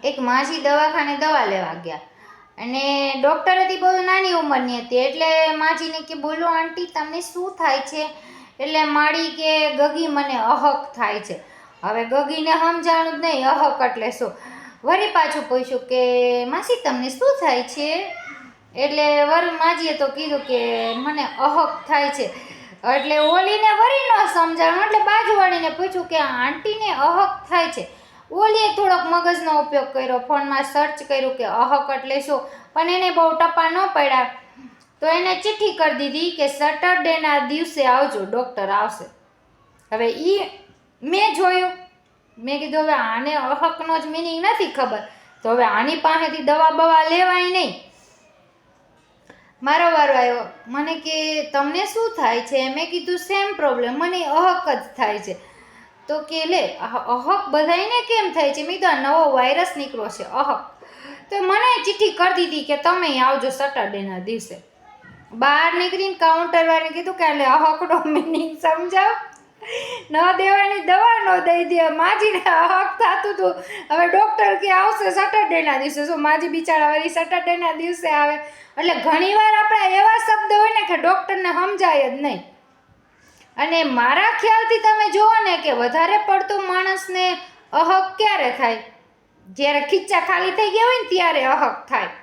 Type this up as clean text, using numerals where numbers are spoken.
એક માજી દવાખાને દવા લેવા ગયા અને ડૉક્ટર હતી બહુ નાની ઉંમરની હતી એટલે માજીને કે બોલો આંટી તમને શું થાય છે? એટલે માળી કે ગગી મને અહક થાય છે. હવે ગગીને સમજાણું જ નહીં અહક એટલે શું. વળી પાછું પૂછ્યું કે માસી તમને શું થાય છે? એટલે માજીએ તો કીધું કે મને અહક થાય છે. એટલે ઓલીને વળી ન સમજાણું એટલે બાજુવાળીને પૂછ્યું કે આંટીને અહક થાય છે. ઓલીએ થોડોક મગજનો ઉપયોગ કર્યો, ફોનમાં સર્ચ કર્યું કે અહક એટલે શું, પણ એને બહુ ટપા ન પડ્યા તો એને ચિઠ્ઠી કરી દીધી કે સેટરડેના દિવસે આવજો, ડૉક્ટર આવશે. હવે મેં જોયું, મેં કીધું હવે આને અહકનો જ મિનિંગ નથી ખબર તો હવે આની પાસેથી દવા બવા લેવાય નહીં. મારો વારો આવ્યો, મને કે તમને શું થાય છે? મેં કીધું સેમ પ્રોબ્લેમ, મને અહક જ થાય છે. તો કે લે અહક બધાયને કેમ થાય છે? મેં કીધું આ નવો વાયરસ નીકળ્યો છે અહક. તો મને ચિઠ્ઠી કરી દીધી કે તમે આવજો સેટરડેના દિવસે. બહાર નીકળીને કાઉન્ટરવાળાને કીધું કે એટલે અહકનો મિનિંગ સમજાવ. ન દેવાની દવા ન દઈ દે. માજીને અહક થતું હતું. હવે ડૉક્ટર કે આવશે સેટરડેના દિવસે. શું માજી બિચારા વળી સેટરડેના દિવસે આવે? એટલે ઘણીવાર આપણા એવા શબ્દ હોય ને કે ડૉક્ટરને સમજાય જ નહીં. અને મારા ખ્યાલથી તમે જુઓ ને કે વધારે પડતું માણસને અહક ક્યારે થાય? જ્યારે ખીચ્ચા ખાલી થઈ ગયા હોય ને ત્યારે અહક થાય.